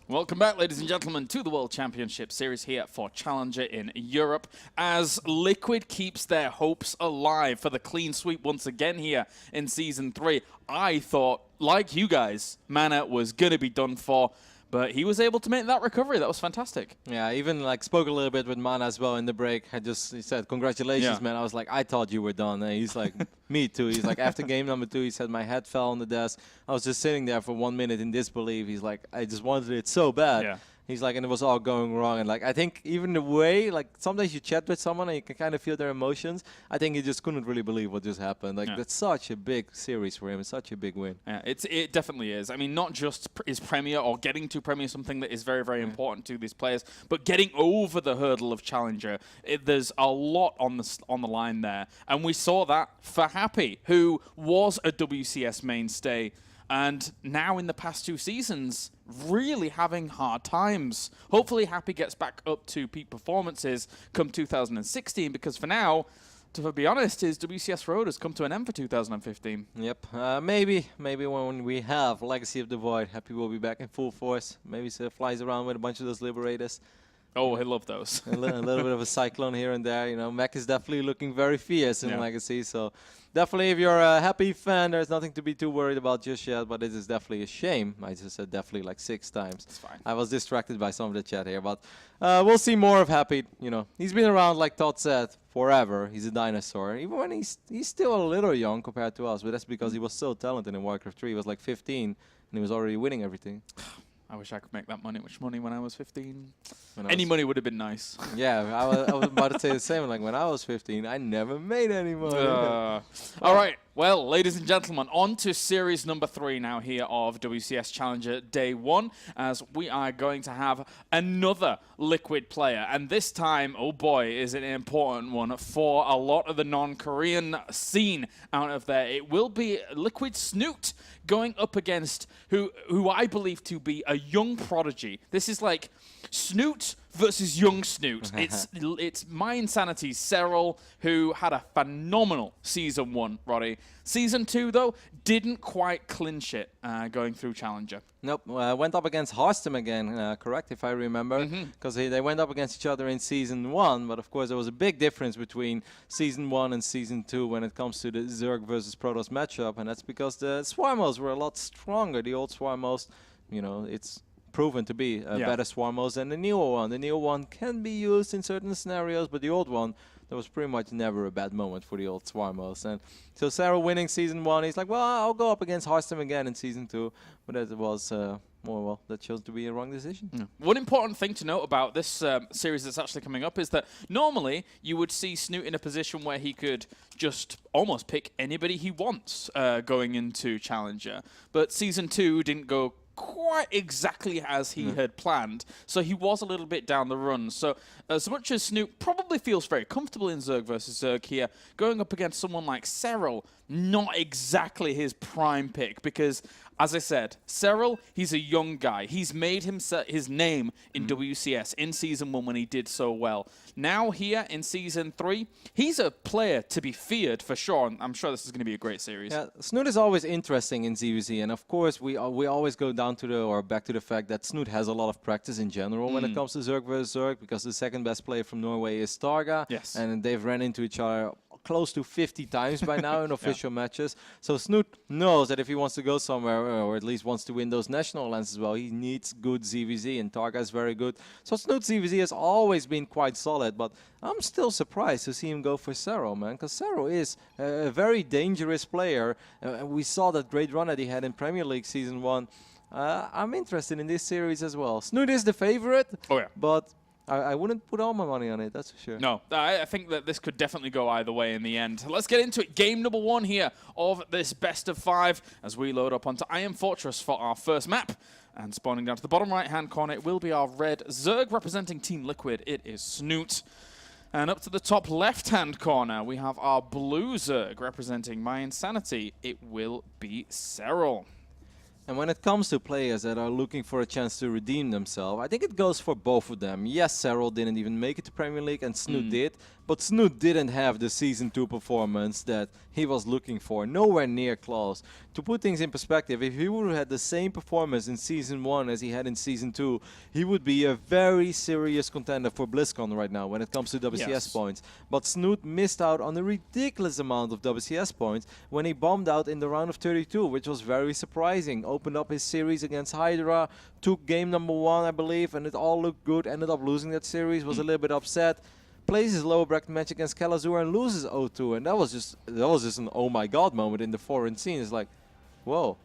Welcome back, ladies and gentlemen, to the World Championship Series here for Challenger in Europe, as Liquid keeps their hopes alive for the clean sweep once again here in Season 3. I thought, like you guys, Mana was going to be done for, but he was able to make that recovery. That was fantastic. Yeah, I even spoke a little bit with Mana as well in the break. He said, congratulations, man. I was like, I thought you were done. And he's like, me too. He's like, after game number 2, he said, my head fell on the desk. I was just sitting there for 1 minute in disbelief. He's like, I just wanted it so bad. Yeah. He's like, and it was all going wrong. And like, I think even the way, like sometimes you chat with someone and you can kind of feel their emotions. I think he just couldn't really believe what just happened. Like that's such a big series for him. It's such a big win. Yeah, it definitely is. I mean, not just is Premier or getting to Premier something that is very, very important to these players, but getting over the hurdle of Challenger. There's a lot on the line there. And we saw that for Happy, who was a WCS mainstay. And now in the past 2 seasons, really having hard times. Hopefully Happy gets back up to peak performances come 2016, because for now, to be honest, his WCS road has come to an end for 2015. Yep. Maybe when we have Legacy of the Void, Happy will be back in full force. Maybe he flies around with a bunch of those Liberators. Oh, I love those. a little bit of a cyclone here and there. You know, Mac is definitely looking very fierce in Legacy. So definitely, if you're a Happy fan, there's nothing to be too worried about just yet. But it is definitely a shame. I just said definitely like 6 times. It's fine. I was distracted by some of the chat here. But we'll see more of Happy. You know, he's been around, like Todd said, forever. He's a dinosaur. Even when he's still a little young compared to us. But that's because he was so talented in Warcraft 3. He was like 15, and he was already winning everything. I wish I could make that much money when I was 15. Any money would have been nice. Yeah, I was about to say the same. Like when I was 15, I never made any money. All right. Well, ladies and gentlemen, on to series number 3 now here of WCS Challenger Day 1, as we are going to have another Liquid player. And this time, oh boy, is it an important one for a lot of the non-Korean scene out of there. It will be Liquid Snute going up against who I believe to be a young prodigy. This is like Snute versus young Snute. It's my Insanity's Serral, who had a phenomenal Season 1, Roddy. Season 2, though, didn't quite clinch it going through Challenger. Nope, went up against Harstem again, correct, if I remember, because they went up against each other in Season 1, but of course there was a big difference between Season 1 and Season 2 when it comes to the Zerg versus Protoss matchup, and that's because the Swarmos were a lot stronger. The old Swarmos, you know, it's proven to be a better Swarmos than the newer one. The newer one can be used in certain scenarios, but the old one, there was pretty much never a bad moment for the old Swarmos. And so Serral winning Season 1, he's like, well, I'll go up against Harstem again in Season 2. But that was, well, that chose to be a wrong decision. Yeah. One important thing to note about this series that's actually coming up is that normally you would see Snute in a position where he could just almost pick anybody he wants going into Challenger. But Season 2 didn't go quite exactly as he had planned, so he was a little bit down the run. So as much as Snute probably feels very comfortable in Zerg versus Zerg here, going up against someone like Serral, not exactly his prime pick, because as I said, Serral, he's a young guy. He's made his name in WCS in Season 1 when he did so well. Now here in Season 3, he's a player to be feared for sure, and I'm sure this is going to be a great series. Yeah, Snute is always interesting in ZvZ, and of course we always go down to back to the fact that Snute has a lot of practice in general when it comes to Zerg versus Zerg, because the second best player from Norway is Starga, and they've ran into each other close to 50 times by now in official matches. So Snute knows that if he wants to go somewhere, or at least wants to win those national lands as well, he needs good ZvZ, and Targa is very good. So Snute ZvZ has always been quite solid, but I'm still surprised to see him go for Serral, man, because Serral is a very dangerous player. We saw that great run that he had in Premier League Season 1. I'm interested in this series as well. Snute is the favorite, but I wouldn't put all my money on it, that's for sure. No, I think that this could definitely go either way in the end. Let's get into it. Game number 1 here of this best of 5 as we load up onto Iron Fortress for our first map. And spawning down to the bottom right-hand corner, it will be our red Zerg representing Team Liquid. It is Snute. And up to the top left-hand corner, we have our blue Zerg representing My Insanity. It will be Serral. And when it comes to players that are looking for a chance to redeem themselves, I think it goes for both of them. Yes, Serral didn't even make it to Premier League, and Snute did, but Snute didn't have the Season 2 performance that he was looking for. Nowhere near close to put things in perspective, if he would have had the same performance in Season 1 as he had in Season 2, he would be a very serious contender for BlizzCon right now when it comes to WCS points. But Snute missed out on a ridiculous amount of WCS points when he bombed out in the round of 32, which was very surprising. Opened up his series against Hydra, took game number 1, I believe, and it all looked good. Ended up losing that series, was a little bit upset. Plays his lower bracket match against Kalazur and loses 0-2, and that was just an oh my god moment in the foreign scene. It's like, whoa,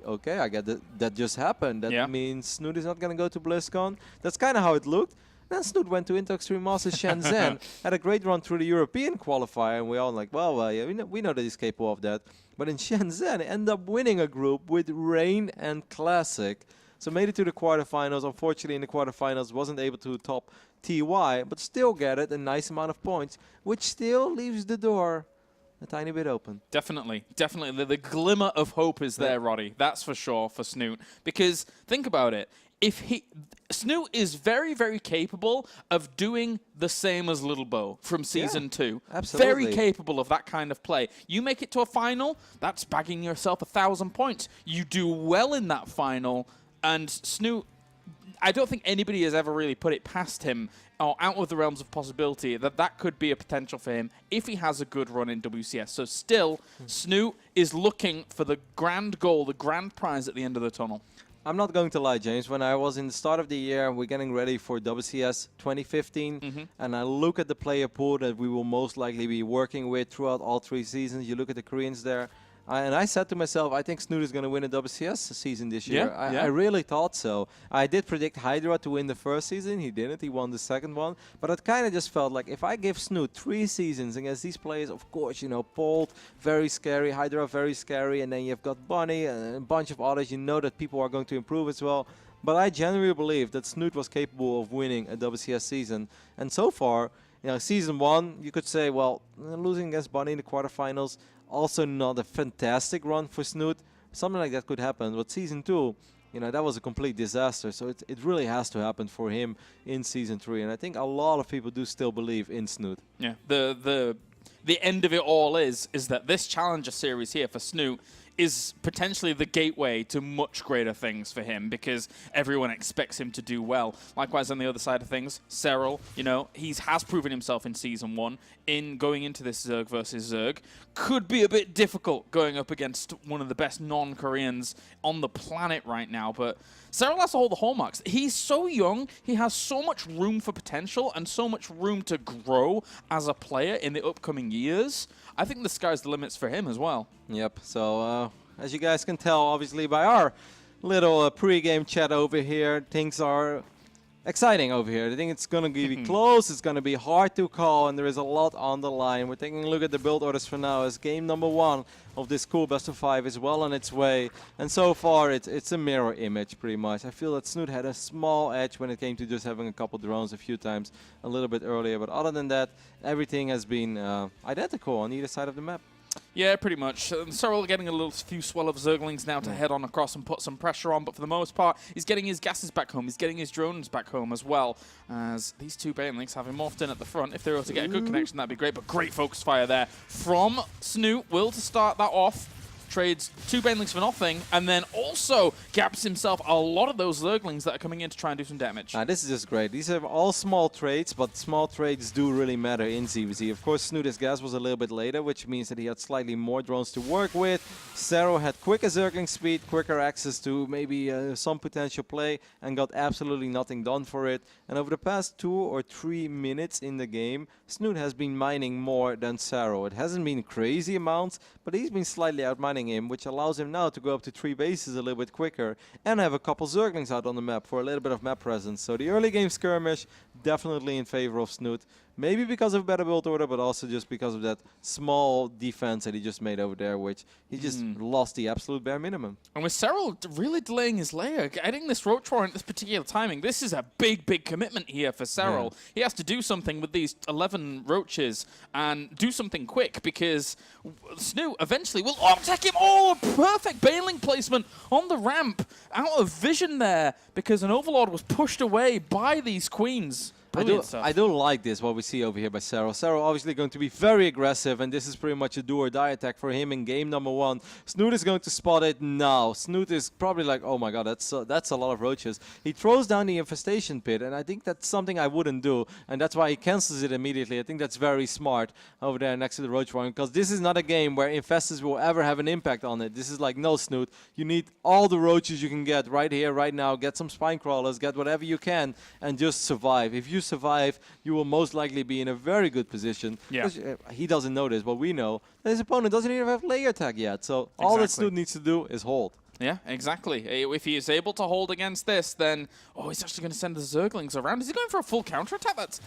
okay, I get that just happened. That means Snute is not going to go to BlizzCon. That's kind of how it looked. Then Snute went to Inter Extreme Masters Shenzhen, had a great run through the European qualifier, and we all like, well, yeah, we know that he's capable of that. But in Shenzhen, ended up winning a group with Rain and Classic. So made it to the quarterfinals. Unfortunately, in the quarterfinals, wasn't able to top TY, but still get it, a nice amount of points, which still leaves the door a tiny bit open. Definitely. The glimmer of hope is there, Roddy. That's for sure for Snute. Because think about it. Snute is very, very capable of doing the same as Little Bo from Season 2. Absolutely. Very capable of that kind of play. You make it to a final, that's bagging yourself 1,000 points. You do well in that final, and Snute, I don't think anybody has ever really put it past him or out of the realms of possibility that could be a potential for him if he has a good run in WCS. So still, Snute is looking for the grand goal, the grand prize at the end of the tunnel. I'm not going to lie, James. When I was in the start of the year, we're getting ready for WCS 2015, and I look at the player pool that we will most likely be working with throughout all 3 seasons. You look at the Koreans there. And I said to myself, I think Snute is going to win a WCS season this year. I really thought so. I did predict Hydra to win the first season. He didn't. He won the second one. But it kind of just felt like if I give Snute 3 seasons against these players, of course, you know, Polt, very scary, Hydra, very scary, and then you've got Bunny and a bunch of others. You know that people are going to improve as well. But I genuinely believe that Snute was capable of winning a WCS season. And so far, you know, Season 1, you could say, well, losing against Bunny in the quarterfinals, also not a fantastic run for Snute. Something like that could happen. But Season 2, you know, that was a complete disaster. So it really has to happen for him in Season 3. And I think a lot of people do still believe in Snute. Yeah, the end of it all is that this Challenger Series here for Snute is potentially the gateway to much greater things for him because everyone expects him to do well. Likewise, on the other side of things, Serral, you know, he has proven himself in Season 1 in going into this Zerg versus Zerg. Could be a bit difficult going up against one of the best non-Koreans on the planet right now, but Serral has to hold the hallmarks. He's so young, he has so much room for potential and so much room to grow as a player in the upcoming years. I think the sky's the limits for him as well. Yep, so as you guys can tell, obviously, by our little pre-game chat over here, things are exciting over here. I think it's going to be close, it's going to be hard to call, and there is a lot on the line. We're taking a look at the build orders for now as game number 1 of this cool best of 5 is well on its way. And so far, it's a mirror image, pretty much. I feel that Snute had a small edge when it came to just having a couple drones a few times a little bit earlier. But other than that, everything has been identical on either side of the map. Yeah, pretty much. Serral getting a few swell of Zerglings now to head on across and put some pressure on, but for the most part, he's getting his gases back home. He's getting his drones back home as well, as these 2 Banelings have him morphed in at the front. If they were to get a good connection, that'd be great, but great focus fire there from Snute. Will to start that off. Trades 2 Banelings for nothing, and then also gaps himself a lot of those Zerglings that are coming in to try and do some damage. This is just great. These are all small trades, but small trades do really matter in ZvZ. Of course, Snute's gas was a little bit later, which means that he had slightly more drones to work with. Serral had quicker Zergling speed, quicker access to maybe some potential play, and got absolutely nothing done for it. And over the past 2 or 3 minutes in the game, Snute has been mining more than Serral. It hasn't been crazy amounts, but he's been slightly outmining him, which allows him now to go up to 3 bases a little bit quicker and have a couple Zerglings out on the map for a little bit of map presence. So the early game skirmish definitely in favor of Snute. Maybe because of better build order, but also just because of that small defense that he just made over there, which he just lost the absolute bare minimum. And with Serral really delaying his layer, getting this Roach Roar at this particular timing, this is a big, big commitment here for Serral. Yeah. He has to do something with these 11 Roaches and do something quick because Snute eventually will attack him. Oh, perfect Baneling placement on the ramp. Out of vision there because an Overlord was pushed away by these Queens. Brilliant stuff. I do like this, what we see over here by Serral. Serral obviously going to be very aggressive, and this is pretty much a do-or-die attack for him in game number 1. Snute is going to spot it now. Snute is probably like, oh my god, that's a lot of roaches. He throws down the infestation pit, and I think that's something I wouldn't do, and that's why he cancels it immediately. I think that's very smart over there next to the roach farm, because this is not a game where infestors will ever have an impact on it. This is like, no, Snute, you need all the roaches you can get right here, right now. Get some spine crawlers, get whatever you can, and just survive. If you survive, you will most likely be in a very good position. Yeah. He doesn't know this, but we know that his opponent doesn't even have layer tag yet. So all that Snute needs to do is hold. Yeah, exactly. If he is able to hold against this, then... Oh, he's actually going to send the Zerglings around. Is he going for a full counterattack? That's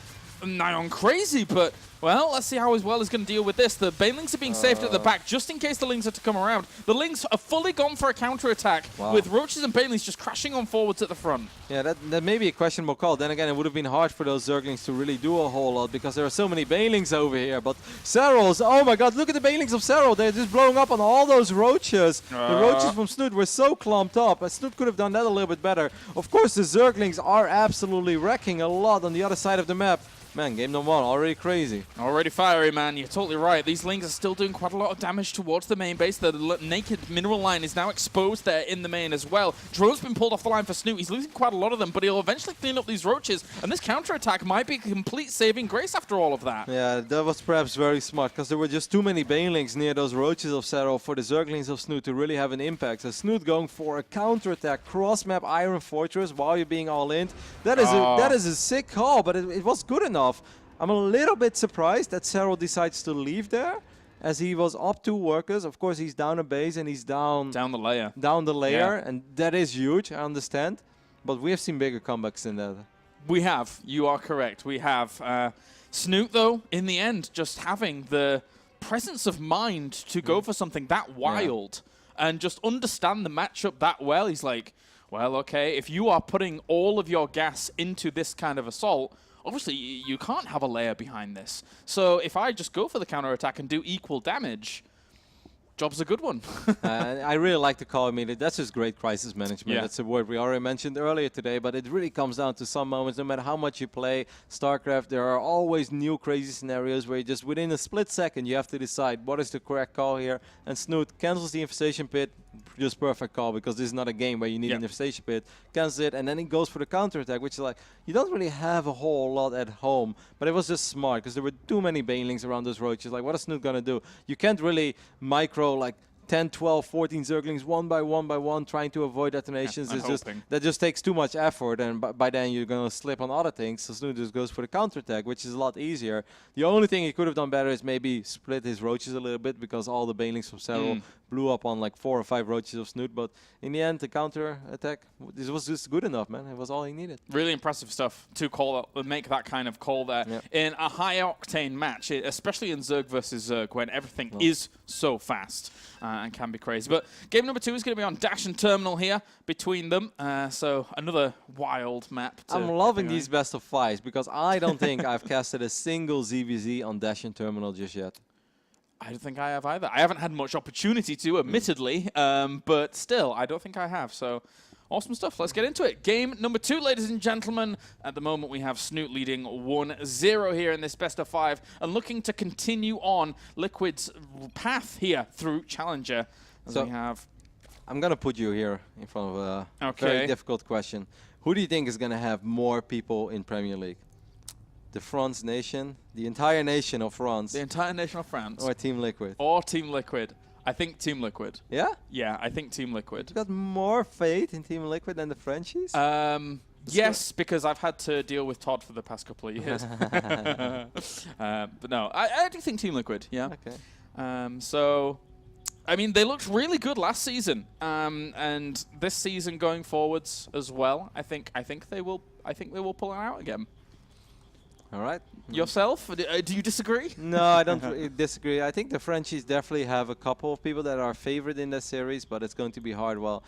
nigh on crazy, but... Well, let's see how as well is going to deal with this. The Banelings are being saved at the back just in case the Lings are to come around. The Lings are fully gone for a counterattack with Roaches and Banelings just crashing on forwards at the front. Yeah, that may be a questionable call. Then again, it would have been hard for those Zerglings to really do a whole lot because there are so many Banelings over here. But Serral's, oh my god, look at the Banelings of Serral. They're just blowing up on all those Roaches. The Roaches from Snute were so clumped up. Snute could have done that a little bit better. Of course, the Zerglings are absolutely wrecking a lot on the other side of the map. Man, game number 1, already crazy. Already fiery, man. You're totally right. These Lings are still doing quite a lot of damage towards the main base. The naked mineral line is now exposed there in the main as well. Drone's been pulled off the line for Snute. He's losing quite a lot of them, but he'll eventually clean up these Roaches, and this counterattack might be a complete saving grace after all of that. Yeah, that was perhaps very smart, because there were just too many Banelings near those Roaches of Serral for the Zerglings of Snute to really have an impact. So Snute going for a counterattack, cross-map Iron Fortress while you're being all in. That is a sick call, but it was good enough. I'm a little bit surprised that Serral decides to leave there, as he was up 2 workers. Of course, he's down a base and he's down the layer. Down the layer, and that is huge, I understand. But we have seen bigger comebacks than that. We have. You are correct. We have. Snute, though, in the end, just having the presence of mind to go for something that wild and just understand the matchup that well. He's like, well, okay, if you are putting all of your gas into this kind of assault, obviously, you can't have a layer behind this. So if I just go for the counterattack and do equal damage, job's a good one. I really like the call immediately. That's just great crisis management. Yeah. That's a word we already mentioned earlier today, but it really comes down to some moments. No matter how much you play StarCraft, there are always new crazy scenarios where you just within a split second you have to decide what is the correct call here. And Snute cancels the infestation pit. Just perfect call, because this is not a game where you need an infestation pit. Cancels it, and then he goes for the counterattack, which is like, you don't really have a whole lot at home. But it was just smart, because there were too many Banelings around those Roaches. Like, what is Snute going to do? You can't really micro, like, 10, 12, 14 Zerglings one by one trying to avoid detonations. That just takes too much effort, and by then you're going to slip on other things. So Snute just goes for the counterattack, which is a lot easier. The only thing he could have done better is maybe split his Roaches a little bit, because all the Banelings from Serral blew up on like 4 or 5 Roaches of Snute. But in the end, the counterattack, this was just good enough, man. It was all he needed. Really impressive stuff to make that kind of call there in a high-octane match, especially in Zerg versus Zerg, when everything is so fast. And can be crazy. But game number 2 is going to be on Dash and Terminal here between them. So another wild map. I'm loving these best of 5s, because I don't think I've casted a single ZvZ on Dash and Terminal just yet. I don't think I have either. I haven't had much opportunity to, admittedly, but still, I don't think I have. So awesome stuff. Let's get into it. Game number 2, ladies and gentlemen. At the moment, we have Snute leading 1-0 here in this best of 5 and looking to continue on Liquid's path here through Challenger. So we have... I'm going to put you here in front of a very difficult question. Who do you think is going to have more people in Premier League? The France nation, the entire nation of France. The entire nation of France. Or Team Liquid. Or Team Liquid. I think Team Liquid. Yeah? Yeah, I think Team Liquid. You got more faith in Team Liquid than the Frenchies? Yes, because I've had to deal with Todd for the past couple of years. But no, I do think Team Liquid, yeah. Okay. So, I mean, they looked really good last season. And this season going forwards as well, I think they will pull it out again. All right. Yourself? Do you disagree? No, I don't disagree. I think the Frenchies definitely have a couple of people that are favored in that series, but it's going to be hard. Well,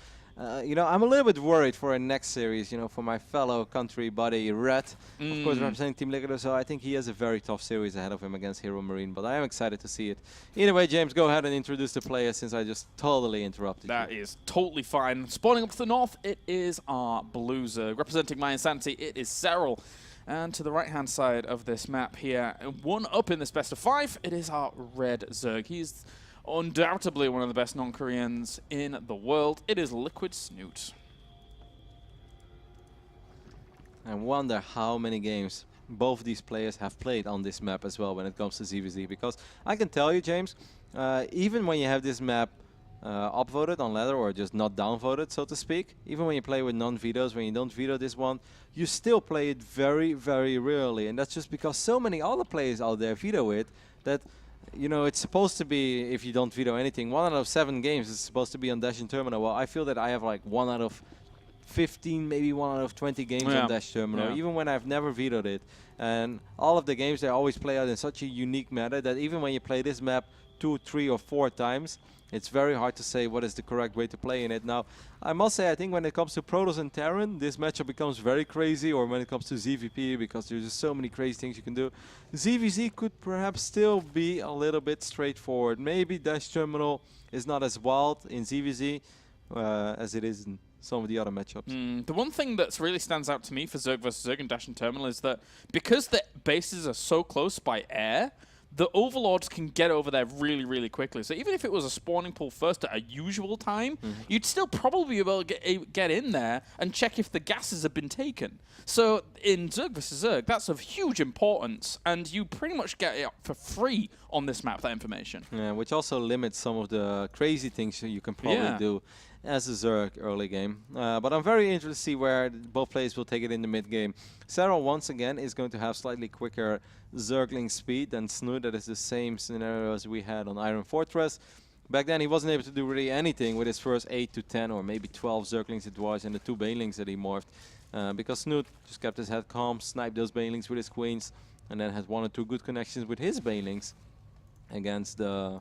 you know, I'm a little bit worried for our next series, you know, for my fellow country buddy, Red. Of course, representing Team Liquid, so I think he has a very tough series ahead of him against Hero Marine, but I am excited to see it. Either way, James, go ahead and introduce the player, since I just totally interrupted you. That is totally fine. Spawning up to the north, it is our Blue Zerg. Representing my insanity, it is Serral. And to the right-hand side of this map here, one up in this best of 5, it is our red Zerg. He's undoubtedly one of the best non-Koreans in the world. It is Liquid Snute. I wonder how many games both these players have played on this map as well when it comes to ZvZ, because I can tell you, James, even when you have this map upvoted on ladder or just not downvoted, so to speak, even when you play with non-vetoes, when you don't veto this one, you still play it very, very rarely. And that's just because so many other players out there veto it that, you know, it's supposed to be, if you don't veto anything, 1 out of 7 games is supposed to be on Dash and Terminal. Well, I feel that I have like 1 out of 15, maybe 1 out of 20 games on Dash Terminal, even when I've never vetoed it. And all of the games, they always play out in such a unique manner that even when you play this map 2, 3, or 4 times, it's very hard to say what is the correct way to play in it. Now, I must say, I think when it comes to Protoss and Terran, this matchup becomes very crazy, or when it comes to ZVP, because there's just so many crazy things you can do. ZvZ could perhaps still be a little bit straightforward. Maybe Dash Terminal is not as wild in ZvZ as it is in some of the other matchups. The one thing that really stands out to me for Zerg versus Zerg and Dash and Terminal is that because the bases are so close by air, the Overlords can get over there really, really quickly. So even if it was a spawning pool first at a usual time, you'd still probably be able to get in there and check if the gases have been taken. So in Zerg vs. Zerg, that's of huge importance, and you pretty much get it for free on this map, that information. Yeah, which also limits some of the crazy things you can probably do as a Zerg early game. But I'm very interested to see where both players will take it in the mid game. Serral, once again, is going to have slightly quicker Zergling speed than Snute. That is the same scenario as we had on Iron Fortress. Back then, he wasn't able to do really anything with his first 8 to 10 or maybe 12 Zerglings it was and the 2 Banelings that he morphed. Because Snute just kept his head calm, sniped those Banelings with his queens, and then had 1 or 2 good connections with his Banelings against the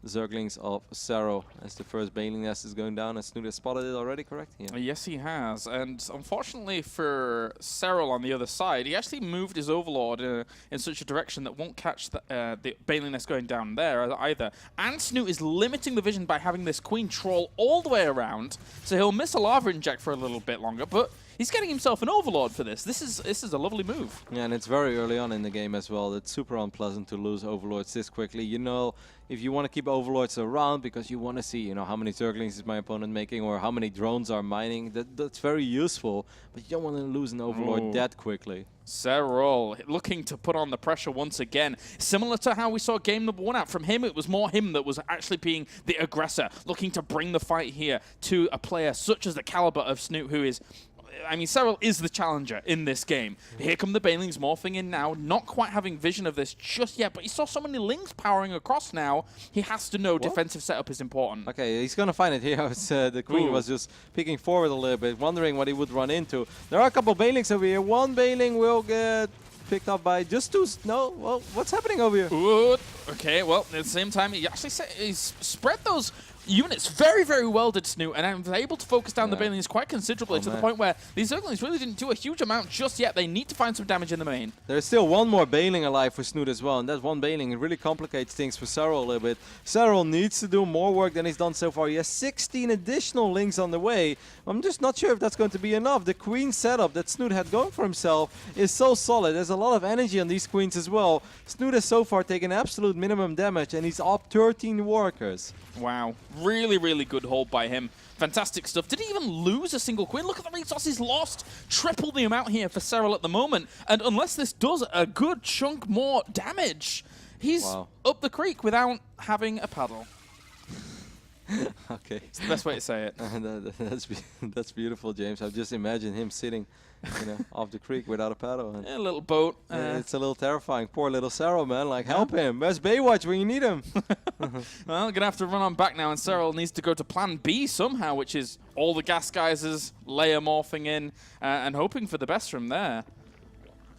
Zerglings of Serral as the first Baneling nest is going down. And Snute has spotted it already, correct? Yeah. Yes, he has. And unfortunately for Serral on the other side, he actually moved his Overlord in such a direction that won't catch the Baneling nest going down there either. And Snute is limiting the vision by having this Queen troll all the way around, so he'll miss a lava inject for a little bit longer, but he's getting himself an Overlord for this. This is a lovely move. Yeah, and it's very early on in the game as well. It's super unpleasant to lose Overlords this quickly. You know, if you want to keep Overlords around because you want to see, you know, how many Zerglings is my opponent making or how many drones are mining, that's very useful. But you don't want to lose an Overlord that quickly. Serral looking to put on the pressure once again. Similar to how we saw game number 1 out. From him, it was more him that was actually being the aggressor, looking to bring the fight here to a player such as the caliber of Snute, who is... I mean, Serral is the challenger in this game. Here come the Banelings morphing in now, not quite having vision of this just yet, but he saw so many Lings powering across now, he has to know defensive setup is important. Okay, he's going to find it here. The Queen was just peeking forward a little bit, wondering what he would run into. There are a couple Banelings over here. One Baneling will get picked up by just 2. No, well, what's happening over here? Ooh, okay, well, at the same time, he actually he's spread those units very, very well, did Snute, and was able to focus down the Banelings quite considerably to the point where these Zerglings really didn't do a huge amount just yet. They need to find some damage in the main. There's still one more Baneling alive for Snute as well, and that one Baneling really complicates things for Serral a little bit. Serral needs to do more work than he's done so far. He has 16 additional Lings on the way. I'm just not sure if that's going to be enough. The Queen setup that Snute had going for himself is so solid. There's a lot of energy on these Queens as well. Snute has so far taken absolute minimum damage, and he's up 13 workers. Wow. Really, really good hold by him. Fantastic stuff. Did he even lose a single Queen? Look at the resources lost. Triple the amount here for Serral at the moment. And unless this does a good chunk more damage, he's up the creek without having a paddle. Okay. It's the best way to say it. That's beautiful, James. I've just imagined him sitting, you know, off the creek without a paddle. And a little boat. It's a little terrifying. Poor little Serral, man. Like, help him. Where's Baywatch when you need him? Well, going to have to run on back now, and Serral needs to go to plan B somehow, which is all the gas geysers, layer morphing in, and hoping for the best from there.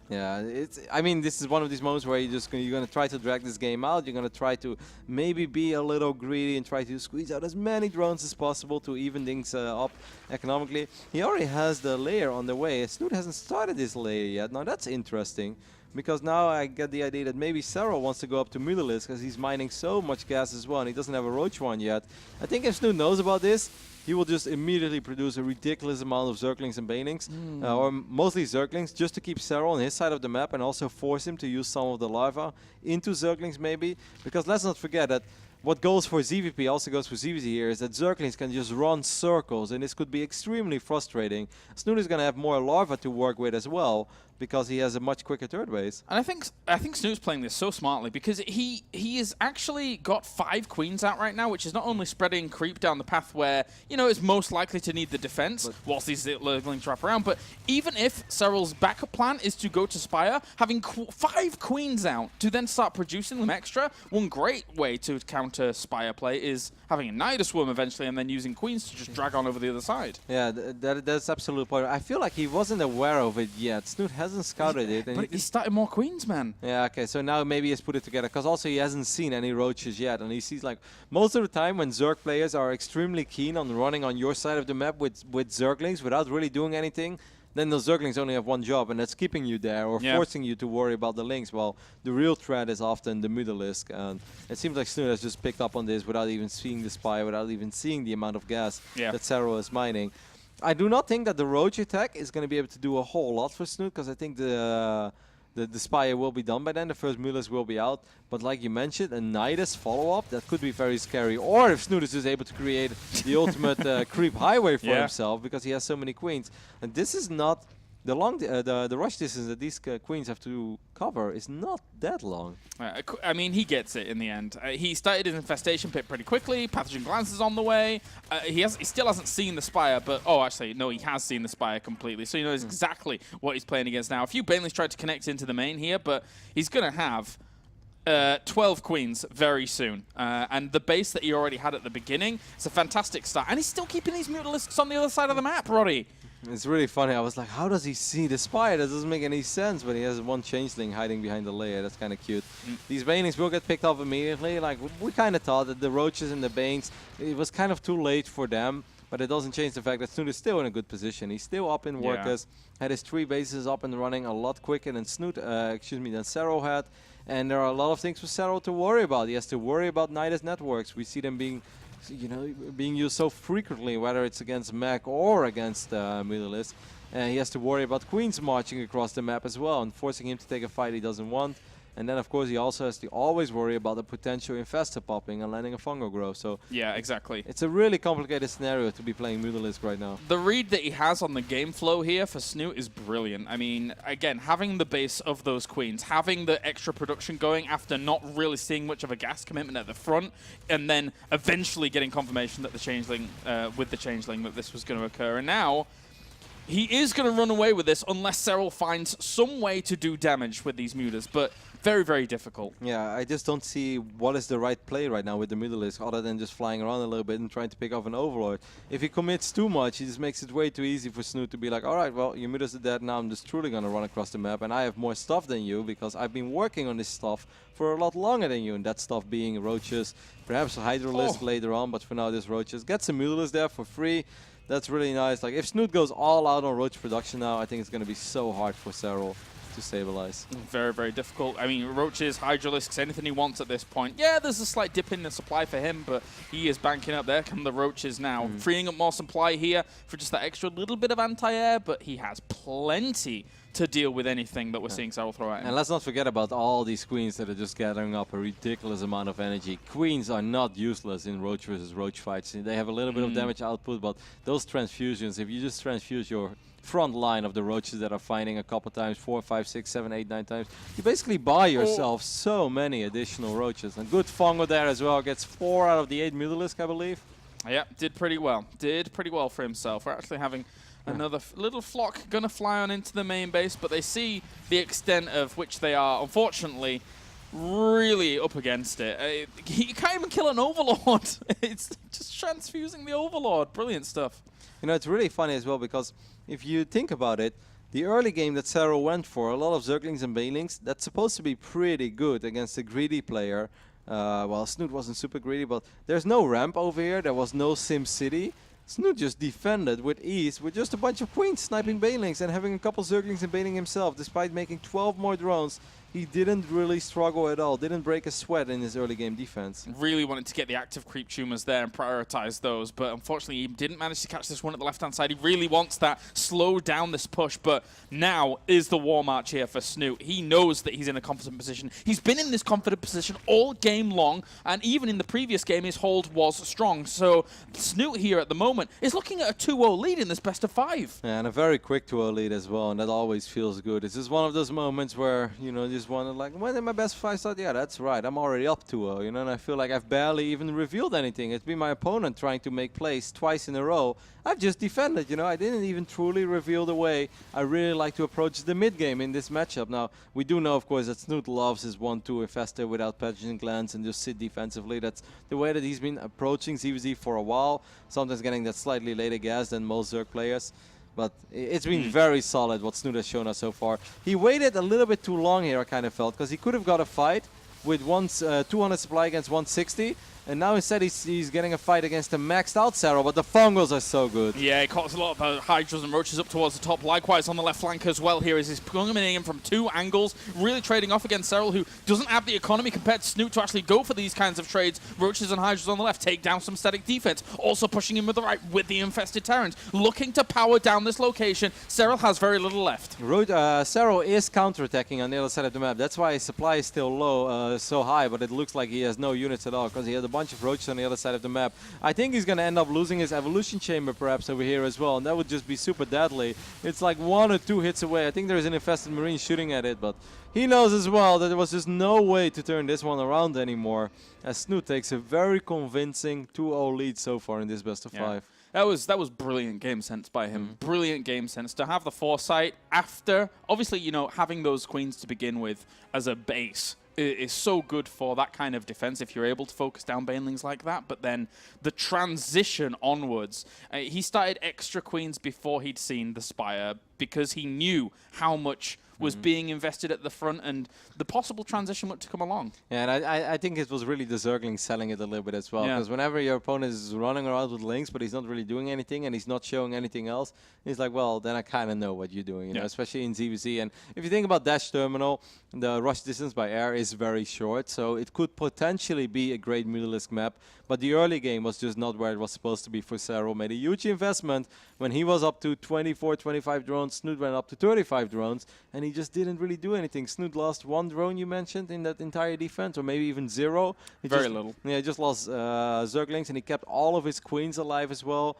Yeah, I mean, this is one of these moments where you're going to try to drag this game out. You're going to try to maybe be a little greedy and try to squeeze out as many drones as possible to even things up economically. He already has the layer on the way. Snute hasn't started this layer yet. Now, that's interesting. because now I get the idea that maybe Serral wants to go up to Mutalisk because he's mining so much gas as well, and he doesn't have a Roach one yet. I think if Snute knows about this, he will just immediately produce a ridiculous amount of Zerglings and Banelings, or mostly Zerglings, just to keep Serral on his side of the map and also force him to use some of the larva into Zerglings maybe. Because let's not forget that what goes for ZVP also goes for ZvZ here is that Zerglings can just run circles, and this could be extremely frustrating. Snute is going to have more larva to work with as well, because he has a much quicker third base. And I think Snute's playing this so smartly because he has actually got 5 queens out right now, which is not only spreading creep down the path where, you know, is most likely to need the defense whilst these Lurglings wrap around, but even if Serral's backup plan is to go to Spire, having 5 queens out to then start producing them extra, one great way to counter Spire play is having a Nidus Swarm eventually and then using queens to just drag on over the other side. Yeah, that's absolute point. I feel like he wasn't aware of it yet. Snute hasn't scouted it. And but he's starting more queens, man. Yeah, okay, so now maybe he's put it together, because also he hasn't seen any roaches yet, and he sees, like, most of the time when Zerg players are extremely keen on running on your side of the map with Zerglings without really doing anything, then those Zerglings only have one job, and that's keeping you there or forcing you to worry about the links. Well, the real threat is often the Mutalisk, and it seems like Snute has just picked up on this without even seeing the spy, without even seeing the amount of gas that Serral is mining. I do not think that the Roach attack is going to be able to do a whole lot for Snute, because I think the Spire will be done by then, the first Mutalisk will be out. But like you mentioned, a Nidus follow-up, that could be very scary. Or if Snute is able to create the ultimate creep highway for himself, because he has so many queens. And this is not, the rush distance that these queens have to cover is not that long. I mean, he gets it in the end. He started his infestation pit pretty quickly. Pathogen Glance is on the way. He still hasn't seen the Spire, but actually, no, he has seen the Spire completely. So he knows exactly what he's playing against now. A few Banelings tried to connect into the main here, but he's going to have 12 queens very soon. And the base that he already had at the beginning, it's a fantastic start. And he's still keeping these Mutalisks on the other side of the map, Roddy. It's really funny. I was like, how does he see the Spire? That doesn't make any sense, but he has one Changeling hiding behind the layer. That's kind of cute. These Banelings will get picked up immediately. Like, we kind of thought that the Roaches and the Banes, it was kind of too late for them, but it doesn't change the fact that Snute is still in a good position. He's still up in workers, had his 3 bases up and running a lot quicker than than Serral had. And there are a lot of things for Serral to worry about. He has to worry about Nidus networks. We see them being used so frequently, whether it's against Mech or against Mutalisk. And he has to worry about queens marching across the map as well and forcing him to take a fight he doesn't want. And then, of course, he also has to always worry about the potential Infestor popping and landing a Fungal Growth. So yeah, exactly. It's a really complicated scenario to be playing Mutalisk right now. The read that he has on the game flow here for Snute is brilliant. I mean, again, having the base of those queens, having the extra production going after not really seeing much of a gas commitment at the front, and then eventually getting confirmation that the Changeling, with the Changeling, that this was going to occur. And now he is going to run away with this unless Serral finds some way to do damage with these mutas, but very, very difficult. Yeah, I just don't see what is the right play right now with the Mutalisk, other than just flying around a little bit and trying to pick off an Overlord. If he commits too much, he just makes it way too easy for Snute to be like, all right, well, your Mutas are dead, now I'm just truly going to run across the map, and I have more stuff than you, because I've been working on this stuff for a lot longer than you, and that stuff being Roaches, perhaps a Hydralisk later on, but for now there's Roaches. Get some Mutalisk there for free. That's really nice. Like, if Snute goes all out on Roach production now, I think it's going to be so hard for Serral to stabilize. Very, very difficult. I mean, Roaches, Hydralisks, anything he wants at this point. Yeah, there's a slight dip in the supply for him, but he is banking up. There come the Roaches now. Freeing up more supply here for just that extra little bit of anti-air, but he has plenty to deal with anything that we're seeing Serral throw at him. And let's not forget about all these queens that are just gathering up a ridiculous amount of energy. Queens are not useless in Roach versus Roach fights. They have a little bit of damage output, but those transfusions, if you just transfuse your front line of the Roaches that are fighting a couple times, 4, 5, 6, 7, 8, 9 times, you basically buy yourself so many additional Roaches. And good Fungal there as well, gets 4 out of the 8 Mutalisk, I believe. Yeah, did pretty well. Did pretty well for himself. We're actually having another little flock going to fly on into the main base, but they see the extent of which they are, unfortunately, really up against it. You can't even kill an Overlord. It's just transfusing the Overlord. Brilliant stuff. You know, it's really funny as well, because if you think about it, the early game that Serral went for, a lot of Zerglings and Banelings, that's supposed to be pretty good against a greedy player. Well, Snute wasn't super greedy, but there's no ramp over here. There was no Sim City. Snute just defended with ease with just a bunch of queens sniping banelings and having a couple zerglings and bailing himself. Despite making 12 more drones, he didn't really struggle at all, didn't break a sweat in his early game defense. Really wanted to get the active creep tumors there and prioritize those, but unfortunately he didn't manage to catch this one at the left-hand side. He really wants that, slow down this push, but now is the war march here for Snute. He knows that he's in a confident position. He's been in this confident position all game long, and even in the previous game his hold was strong. So Snute here at the moment is looking at a 2-0 lead in this best of 5. Yeah, and a very quick 2-0 lead as well, and that always feels good. It's just one of those moments where, you know, just want to like, when did my best 5 start? Yeah, that's right. I'm already up 2-0, you know, and I feel like I've barely even revealed anything. It's been my opponent trying to make plays twice in a row. I've just defended, you know. I didn't even truly reveal the way I really like to approach the mid game in this matchup. Now, we do know, of course, that Snute loves his 1-2 infester without pathogen glands and just sit defensively. That's the way that he's been approaching ZvZ for a while, sometimes getting that slightly later gas than most Zerg players. But it's been very solid what Snute has shown us so far. He waited a little bit too long here, I kind of felt, because he could have got a fight with 200 supply against 160. And now instead he's getting a fight against a maxed out Serral, but the fungals are so good. Yeah, he caught a lot of Hydras and Roaches up towards the top. Likewise on the left flank as well here as he's coming in from 2 angles, really trading off against Serral, who doesn't have the economy compared to Snute to actually go for these kinds of trades. Roaches and Hydras on the left take down some static defense, also pushing in with the right with the infested Terrans, looking to power down this location. Serral has very little left. Serral is counterattacking on the other side of the map. That's why his supply is still low, so high, but it looks like he has no units at all because he has a bunch of roaches on the other side of the map. I think he's going to end up losing his evolution chamber perhaps over here as well, and that would just be super deadly. It's like 1 or 2 hits away. I think there's an infested marine shooting at it, but he knows as well that there was just no way to turn this one around anymore, as Snute takes a very convincing 2-0 lead so far in this best of 5. That was brilliant game sense by him. Brilliant game sense to have the foresight after, obviously, you know, having those queens to begin with as a base is so good for that kind of defense if you're able to focus down banelings like that. But then the transition onwards, he started extra queens before he'd seen the Spire because he knew how much was being invested at the front and the possible transition to come along. Yeah, and I think it was really the Zergling selling it a little bit as well, because whenever your opponent is running around with links but he's not really doing anything and he's not showing anything else, he's like, well, then I kind of know what you're doing, you know, especially in ZvZ. And if you think about Dash Terminal, the rush distance by air is very short, so it could potentially be a great Mutalisk map, but the early game was just not where it was supposed to be for Serral. Made a huge investment when he was up to 24, 25 drones, Snute went up to 35 drones, and he just didn't really do anything. Snute lost 1 drone, you mentioned, in that entire defense, or maybe even 0. Very little. Yeah, he just lost Zerglings, and he kept all of his queens alive as well.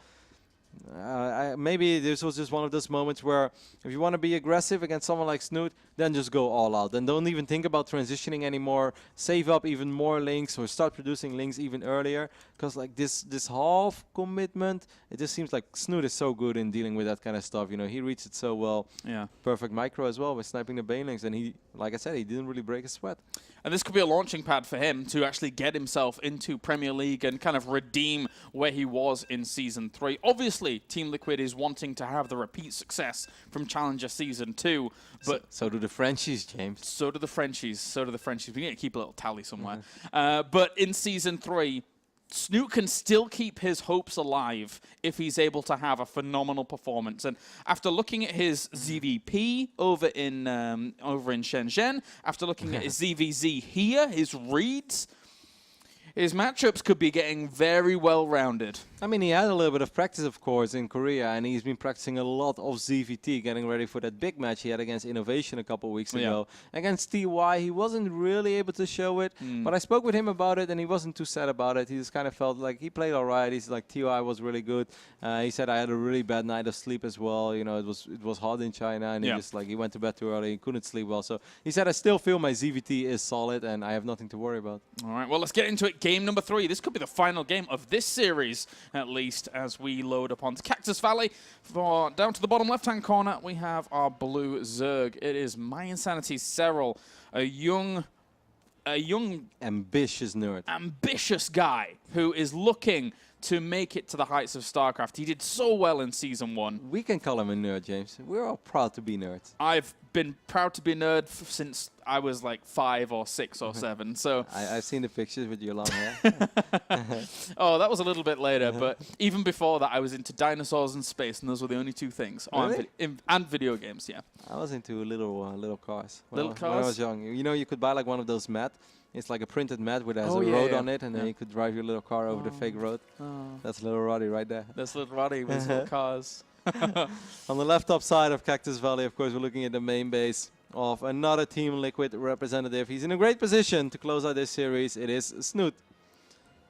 Maybe this was just one of those moments where if you want to be aggressive against someone like Snute, then just go all out. Then don't even think about transitioning anymore. Save up even more links or start producing links even earlier. Because like this half commitment, it just seems like Snute is so good in dealing with that kind of stuff. You know, he reads it so well. Yeah. Perfect micro as well with sniping the banelings. And he, like I said, he didn't really break a sweat. And this could be a launching pad for him to actually get himself into Premier League and kind of redeem where he was in Season 3. Obviously, Team Liquid is wanting to have the repeat success from Challenger Season 2. But so do the Frenchies, James. So do the Frenchies. So do the Frenchies. We need to keep a little tally somewhere. But in Season 3, Snute can still keep his hopes alive if he's able to have a phenomenal performance. And after looking at his ZVP over in Shenzhen, after looking at his ZvZ here, his reads, his matchups could be getting very well-rounded. I mean, he had a little bit of practice, of course, in Korea, and he's been practicing a lot of ZVT, getting ready for that big match he had against Innovation a couple of weeks ago. Against TY, he wasn't really able to show it, but I spoke with him about it, and he wasn't too sad about it. He just kind of felt like he played all right. He's like, TY was really good. He said, I had a really bad night of sleep as well. You know, it was hot in China, and he went to bed too early. He couldn't sleep well. So he said, I still feel my ZVT is solid, and I have nothing to worry about. All right, well, let's get into it. Game number 3. This could be the final game of this series, at least, as we load up onto Cactus Valley. Down to the bottom left-hand corner, we have our blue Zerg. It is My Insanity's Serral, a young ambitious nerd. Ambitious guy who is looking to make it to the heights of StarCraft. He did so well in Season 1. We can call him a nerd, James. We're all proud to be nerds. I've been proud to be a nerd since I was like 5 or 6 or 7. So I've seen the pictures with your long hair. oh, that was a little bit later. But even before that, I was into dinosaurs and space, and those were the only 2 things. Really? And video games, yeah. I was into little cars. Little When I cars? was young. You know, you could buy like one of those mats. It's like a printed mat with a Oh, yeah, road yeah. on it, and then you could drive your little car over the fake road. That's little Roddy right there. That's little Roddy with his little cars. On the left top side of Cactus Valley, of course, we're looking at the main base of another Team Liquid representative. He's in a great position to close out this series. It is Snute.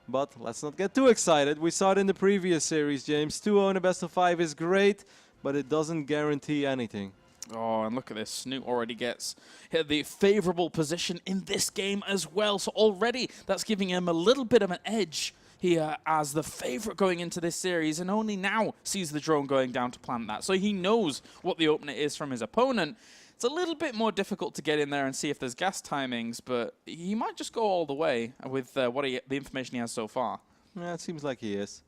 But let's not get too excited. We saw it in the previous series, James. 2-0 in a best of 5 is great, but it doesn't guarantee anything. Oh, and look at this. Snute already gets the favorable position in this game as well. So already that's giving him a little bit of an edge here as the favorite going into this series, and only now sees the drone going down to plant that. So he knows what the opener is from his opponent. It's a little bit more difficult to get in there and see if there's gas timings, but he might just go all the way with the information he has so far. Yeah, it seems like he is.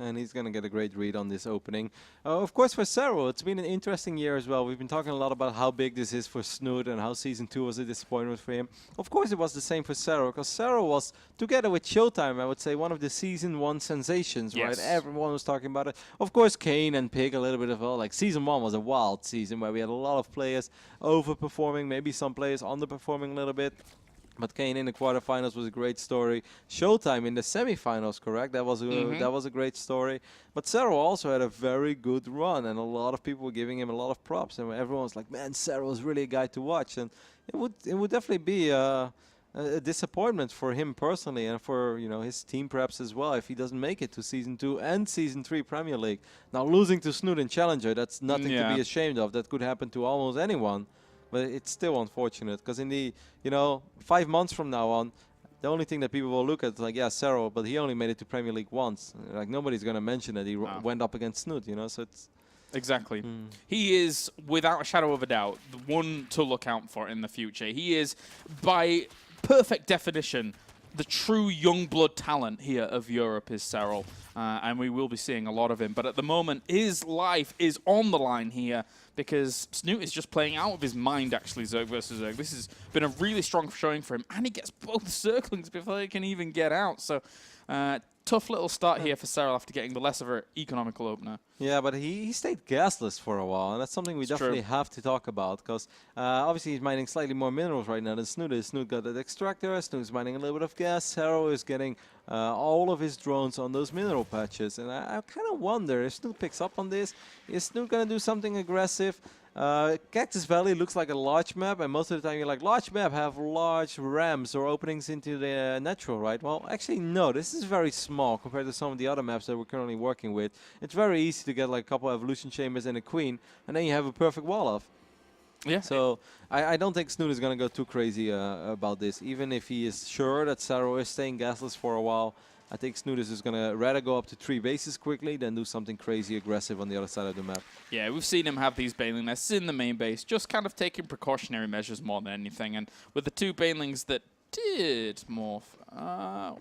And he's going to get a great read on this opening. Of course, for Serral, it's been an interesting year as well. We've been talking a lot about how big this is for Snute and how Season 2 was a disappointment for him. Of course, it was the same for Serral, because Serral was, together with Showtime, I would say, one of the Season 1 sensations, yes. right? Everyone was talking about it. Of course, Kane and Pig a little bit of, like, Season 1 was a wild season where we had a lot of players overperforming, maybe some players underperforming a little bit. But Kane in the quarterfinals was a great story. Showtime in the semifinals, correct? That was a great story. But Serral also had a very good run, and a lot of people were giving him a lot of props. And everyone was like, "Man, Serral is really a guy to watch." And it would definitely be a disappointment for him personally, and for his team perhaps as well, if he doesn't make it to Season 2 and Season 3 Premier League. Now losing to Snute in Challenger, that's nothing to be ashamed of. That could happen to almost anyone. But it's still unfortunate, because in the 5 months from now on, the only thing that people will look at is like, yeah, Serral, but he only made it to Premier League once. Like, nobody's going to mention that he went up against Snute, so it's... Exactly. He is, without a shadow of a doubt, the one to look out for in the future. He is, by perfect definition, the true young blood talent here of Europe is Serral, and we will be seeing a lot of him. But at the moment, his life is on the line here, because Snute is just playing out of his mind, actually, Zerg versus Zerg. This has been a really strong showing for him, and he gets both circlings before he can even get out. So, tough little start here for Serral after getting the less of an economical opener. Yeah, but he stayed gasless for a while, and that's something we definitely have to talk about, because obviously he's mining slightly more minerals right now than Snute is. Snute got that extractor, Snute's mining a little bit of gas, Serral is getting all of his drones on those mineral patches, and I kind of wonder if Snute picks up on this. Is Snute going to do something aggressive? Cactus Valley looks like a large map, and most of the time you're like, large map have large ramps or openings into the natural, right? Well, actually no, this is very small compared to some of the other maps that we're currently working with. It's very easy to get like a couple of evolution chambers and a queen, and then you have a perfect wall off. Yeah. So I don't think Snute is going to go too crazy about this, even if he is sure that Serral is staying gasless for a while. I think Snute is just going to rather go up to 3 bases quickly than do something crazy aggressive on the other side of the map. Yeah, we've seen him have these Baneling nests in the main base, just kind of taking precautionary measures more than anything. And with the 2 Banelings that did morph...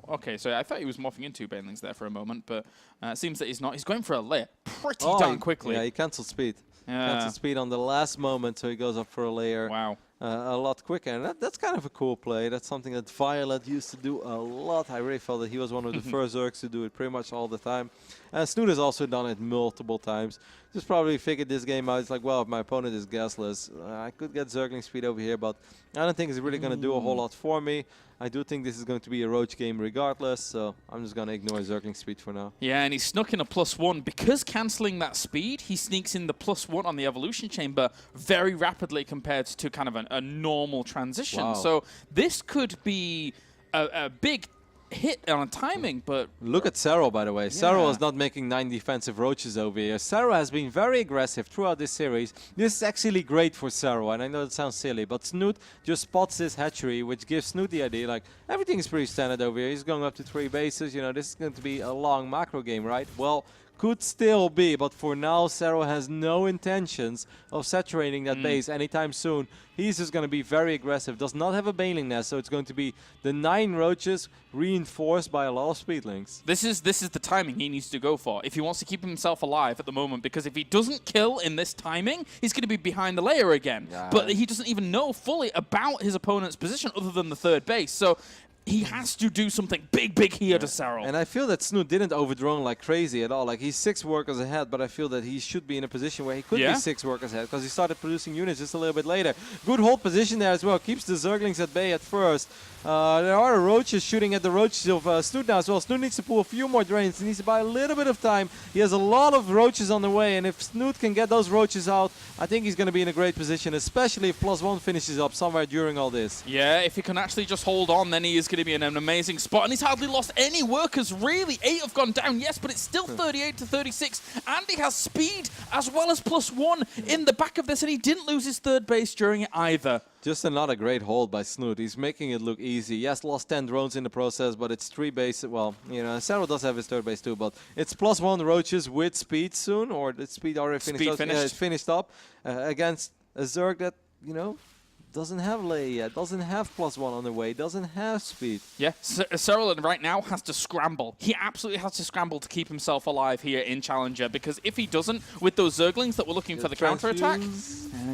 okay, so I thought he was morphing in 2 Banelings there for a moment, but it seems that he's not. He's going for a layer pretty darn quickly. Yeah, he cancelled speed. Cancelled speed on the last moment, so he goes up for a layer. Wow. A lot quicker, and that's kind of a cool play. That's something that Violet used to do a lot. I really felt that he was one of the first Zergs to do it pretty much all the time. And Snute has also done it multiple times. Just probably figured this game out. It's like, well, if my opponent is gasless, I could get Zergling speed over here, but I don't think it's really going to do a whole lot for me. I do think this is going to be a roach game regardless, so I'm just going to ignore Zergling speed for now. Yeah, and he snuck in a +1. Because cancelling that speed, he sneaks in the +1 on the evolution chamber very rapidly compared to kind of a normal transition. Wow. So this could be a big hit on timing, but... Look at Serral, by the way. Yeah. Serral is not making 9 defensive roaches over here. Serral has been very aggressive throughout this series. This is actually great for Serral, and I know it sounds silly, but Snute just spots this hatchery, which gives Snute the idea, like, everything is pretty standard over here. He's going up to 3 bases. This is going to be a long macro game, right? Well, could still be, but for now, Serral has no intentions of saturating that base anytime soon. He's just going to be very aggressive. Does not have a Baneling Nest, so it's going to be the 9 roaches reinforced by a lot of speedlings. This is the timing he needs to go for if he wants to keep himself alive at the moment, because if he doesn't kill in this timing, he's going to be behind the layer again. Yeah. But he doesn't even know fully about his opponent's position other than the 3rd base. So he has to do something big here to Serral. And I feel that Snute didn't overdrone like crazy at all. Like, he's 6 workers ahead, but I feel that he should be in a position where he could be 6 workers ahead, because he started producing units just a little bit later. Good hold position there as well. Keeps the Zerglings at bay at first. There are roaches shooting at the roaches of Snute now as well. Snute needs to pull a few more drains. He needs to buy a little bit of time. He has a lot of roaches on the way, and if Snute can get those roaches out, I think he's going to be in a great position, especially if +1 finishes up somewhere during all this. Yeah, if he can actually just hold on, then he is going to be in an amazing spot, and he's hardly lost any workers, really. 8 have gone down, yes, but it's still 38 to 36, and he has speed as well as +1 in the back of this, and he didn't lose his 3rd base during it either. Just another great hold by Snute. He's making it look easy. Yes, lost 10 drones in the process, but it's 3 base. Well, you know, Serral does have his 3rd base too, but it's +1 roaches with speed soon, or the speed already finished. Speed finished. It's finished up against a Zerg that, you know, doesn't have lay yet, doesn't have +1 on the way, doesn't have speed. Yeah, Serral right now has to scramble. He absolutely has to scramble to keep himself alive here in Challenger, because if he doesn't, with those Zerglings that were looking for the counter-attack,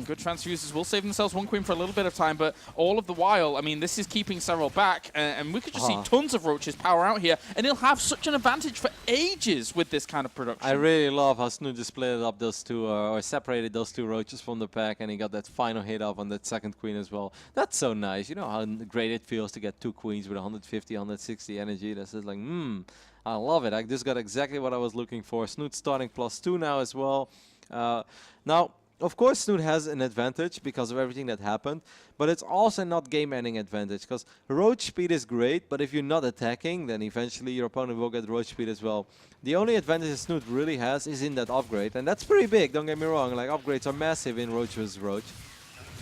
good transfuses will save themselves 1 queen for a little bit of time, but all of the while, I mean, this is keeping Serral back, and we could just see tons of roaches power out here, and he'll have such an advantage for ages with this kind of production. I really love how Snute just split up those 2, or separated those 2 roaches from the pack, and he got that final hit off on that 2nd queen as well. That's so nice. You know how great it feels to get 2 queens with 150, 160 energy. That's just like, I love it. I just got exactly what I was looking for. Snute starting +2 now as well. Now, of course, Snute has an advantage because of everything that happened, but it's also not game-ending advantage, because roach speed is great, but if you're not attacking, then eventually your opponent will get roach speed as well. The only advantage that Snute really has is in that upgrade, and that's pretty big, don't get me wrong. Like, upgrades are massive in Roach vs. Roach.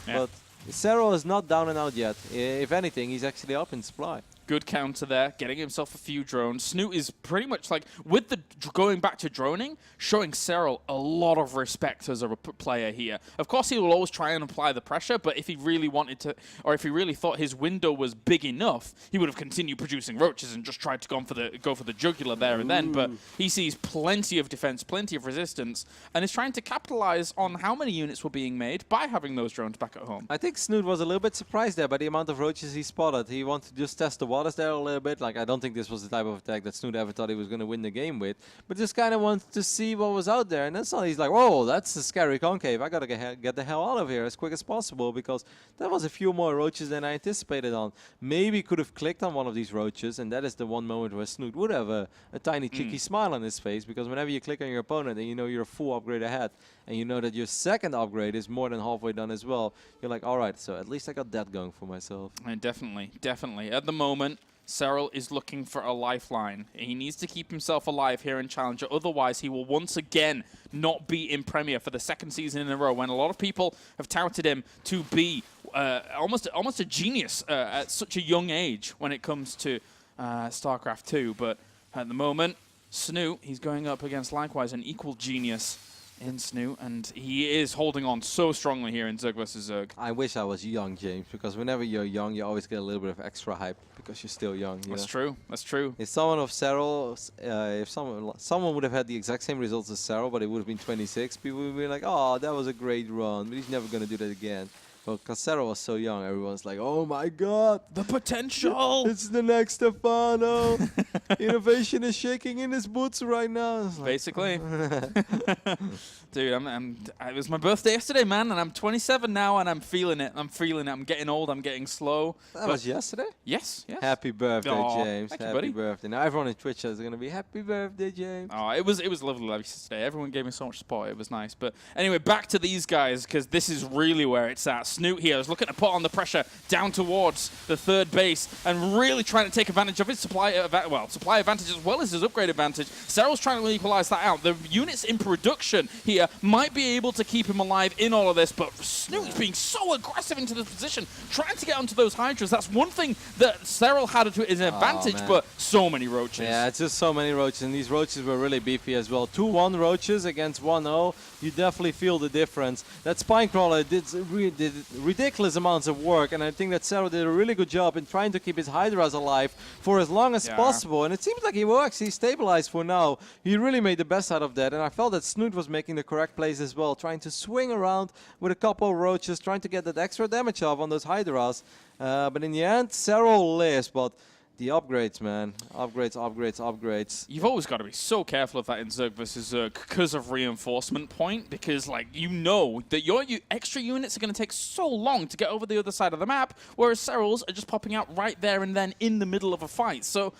Yeah. But Serral is not down and out yet. If anything, he's actually up in supply. Good counter there, getting himself a few drones. Snute is pretty much like, with the going back to droning, showing Serral a lot of respect as a player here. Of course, he will always try and apply the pressure, but if he really wanted to, or if he really thought his window was big enough, he would have continued producing roaches and just tried to go for the jugular there and then. But he sees plenty of defense, plenty of resistance, and is trying to capitalize on how many units were being made by having those drones back at home. I think Snute was a little bit surprised there by the amount of roaches he spotted. He wanted to just test the waters there a little bit. Like, I don't think this was the type of attack that Snute ever thought he was going to win the game with, but just kind of wanted to see what was out there. And then suddenly he's like, whoa, that's a scary concave. I got to get the hell out of here as quick as possible, because that was a few more roaches than I anticipated on. Maybe could have clicked on one of these roaches, and that is the one moment where Snute would have a tiny cheeky smile on his face, because whenever you click on your opponent and you know you're a full upgrade ahead, and you know that your 2nd upgrade is more than halfway done as well, you're like, all right, so at least I got that going for myself. Definitely, definitely. At the moment, Serral is looking for a lifeline. He needs to keep himself alive here in Challenger, otherwise he will once again not be in Premier for the 2nd season in a row, when a lot of people have touted him to be almost a genius at such a young age when it comes to StarCraft 2. But at the moment, Snute, he's going up against likewise an equal genius in Snute, and he is holding on so strongly here in Zerg vs. Zerg. I wish I was young, James, because whenever you're young, you always get a little bit of extra hype because you're still young. That's true. That's true. If someone of Serral, if someone would have had the exact same results as Serral, but it would have been 26, people would be like, oh, that was a great run, but he's never going to do that again. But because Serral was so young, everyone's like, oh my god, the potential! It's the next Stefano! Innovation is shaking in his boots right now. Basically. Dude, it was my birthday yesterday, man, and I'm 27 now, and I'm feeling it. I'm feeling it. I'm getting old. I'm getting slow. That was yesterday? Yes. Happy birthday, James. Thank you, happy buddy. birthday. Now everyone in Twitch is going to be happy birthday, James. Oh, it was lovely yesterday. Everyone gave me so much support. It was nice. But anyway, back to these guys, because this is really where it's at. Snute here is looking to put on the pressure down towards the third base and really trying to take advantage of his supply advantage as well as his upgrade advantage. Serral's trying to equalize that out. The units in production here might be able to keep him alive in all of this, but Snute's being so aggressive into this position, trying to get onto those Hydras. That's one thing that Serral had to his advantage, but so many roaches. Yeah, it's just so many roaches, and these roaches were really beefy as well. 2-1 roaches against 1-0. You definitely feel the difference. That Spinecrawler did ridiculous amounts of work, and I think that Serral did a really good job in trying to keep his Hydras alive for as long as possible. And it seems like he will actually stabilize for now. He really made the best out of that, and I felt that Snute was making the correct plays as well, trying to swing around with a couple of roaches, trying to get that extra damage off on those Hydras. But in the end, Serral lives, but the upgrades, man. Upgrades. You've always got to be so careful of that in Zerg versus Zerg because of reinforcement point, because like you know that your extra units are going to take so long to get over the other side of the map, whereas Serral's are just popping out right there and then in the middle of a fight. So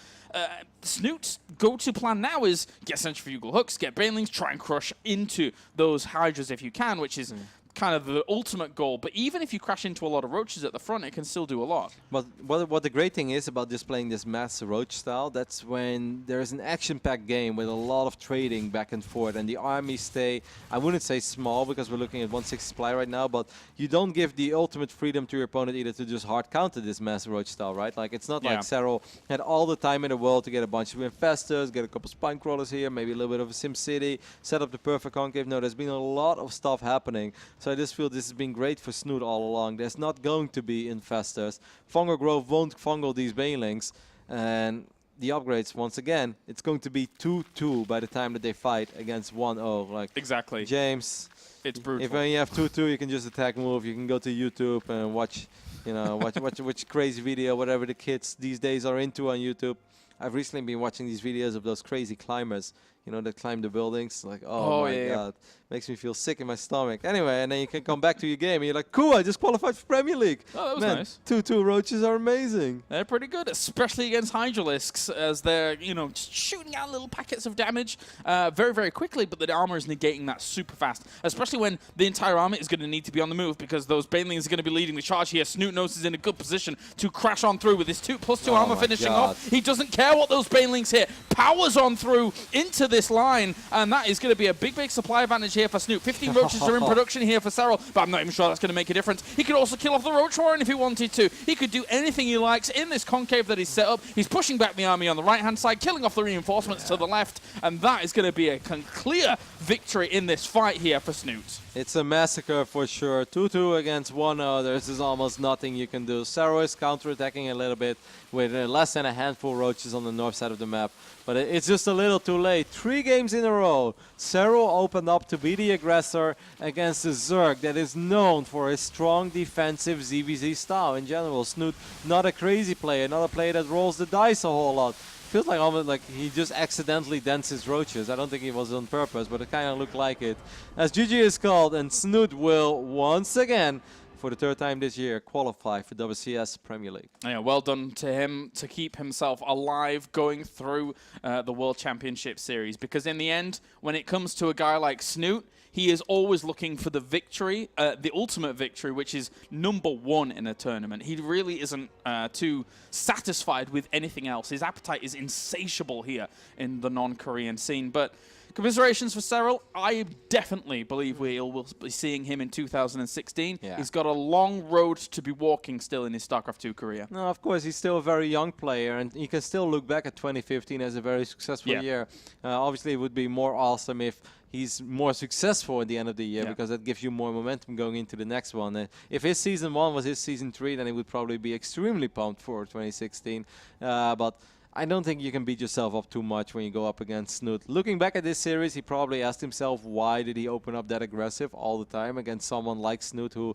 Snute's go-to plan now is get centrifugal hooks, get banelings, try and crush into those Hydras if you can, which is kind of the ultimate goal. But even if you crash into a lot of roaches at the front, it can still do a lot. But what the great thing is about just playing this mass roach style, that's when there's an action-packed game with a lot of trading back and forth, and the armies stay, I wouldn't say small because we're looking at 160 supply right now, but you don't give the ultimate freedom to your opponent either to just hard counter this mass roach style, right? Like it's not like Serral had all the time in the world to get a bunch of infestors, get a couple spine crawlers here, maybe a little bit of a Sim City, set up the perfect concave. No, there's been a lot of stuff happening. So I just feel this has been great for Snute all along. There's not going to be infestors. Fungal Grove won't fungal these banelings. And the upgrades, once again, it's going to be 2-2 by the time that they fight against 1-0. Like exactly. James, it's brutal. If when you have 2-2, you can just attack move. You can go to YouTube and watch, you know, watch crazy video, whatever the kids these days are into on YouTube. I've recently been watching these videos of those crazy climbers, you know, that climb the buildings. Like, oh my God. Makes me feel sick in my stomach. Anyway, and then you can come back to your game and you're like, cool, I just qualified for Premier League. Oh, that was nice. 2-2 roaches are amazing. They're pretty good, especially against Hydralisks, as they're, you know, just shooting out little packets of damage very, very quickly, but the armor is negating that super fast, especially when the entire army is going to need to be on the move because those banelings are going to be leading the charge here. Snute knows is in a good position to crash on through with his 2+2 armor finishing off. He doesn't care what those banelings hit. Powers on through into this line, and that is going to be a big, big supply advantage here for Snute. 15 roaches are in production here for Serral, but I'm not even sure that's going to make a difference. He could also kill off the Roach Warren if he wanted to. He could do anything he likes in this concave that he's set up. He's pushing back the army on the right-hand side, killing off the reinforcements to the left, and that is going to be a clear victory in this fight here for Snute. It's a massacre for sure. 2-2 against 1-0. There's just almost nothing you can do. Serral is counterattacking a little bit with less than a handful of roaches on the north side of the map. But it's just a little too late. 3 games in a row, Serral opened up to be the aggressor against a Zerg that is known for his strong defensive ZvZ style in general. Snute, not a crazy player, not a player that rolls the dice a whole lot. Feels like almost like he just accidentally dances roaches. I don't think it was on purpose, but it kind of looked like it. As GG is called, and Snute will once again, for the 3rd time this year, qualify for WCS Premier League. Yeah, well done to him to keep himself alive going through the World Championship Series. Because in the end, when it comes to a guy like Snute, he is always looking for the victory, the ultimate victory, which is #1 in a tournament. He really isn't too satisfied with anything else. His appetite is insatiable here in the non-Korean scene. But commiserations for Serral. I definitely believe we will be seeing him in 2016. Yeah. He's got a long road to be walking still in his StarCraft 2 career. No, of course, he's still a very young player, and you can still look back at 2015 as a very successful year. Obviously, it would be more awesome if he's more successful at the end of the year because that gives you more momentum going into the next one. If his season 1 was his season 3, then he would probably be extremely pumped for 2016. But I don't think you can beat yourself up too much when you go up against Snute. Looking back at this series, he probably asked himself, why did he open up that aggressive all the time against someone like Snute, who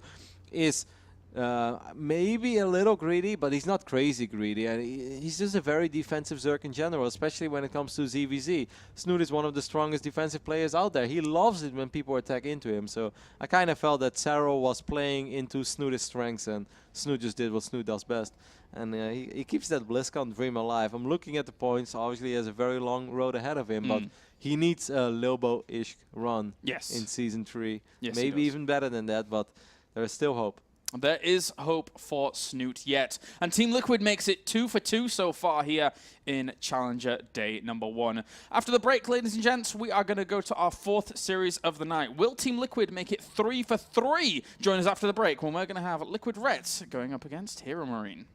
is maybe a little greedy, but he's not crazy greedy. And he's just a very defensive Zerg in general, especially when it comes to ZvZ. Snute is one of the strongest defensive players out there. He loves it when people attack into him. So I kind of felt that Serral was playing into Snute's strengths, and Snute just did what Snute does best. And he keeps that BlizzCon dream alive. I'm looking at the points. Obviously, he has a very long road ahead of him, but he needs a Lobo-ish run in Season 3. Yes, maybe even better than that, but there is still hope. There is hope for Snute yet. And Team Liquid makes it 2 for 2 so far here in Challenger Day number 1. After the break, ladies and gents, we are going to go to our 4th series of the night. Will Team Liquid make it 3 for 3? Join us after the break when we're going to have Liquid Reds going up against Hero Marine.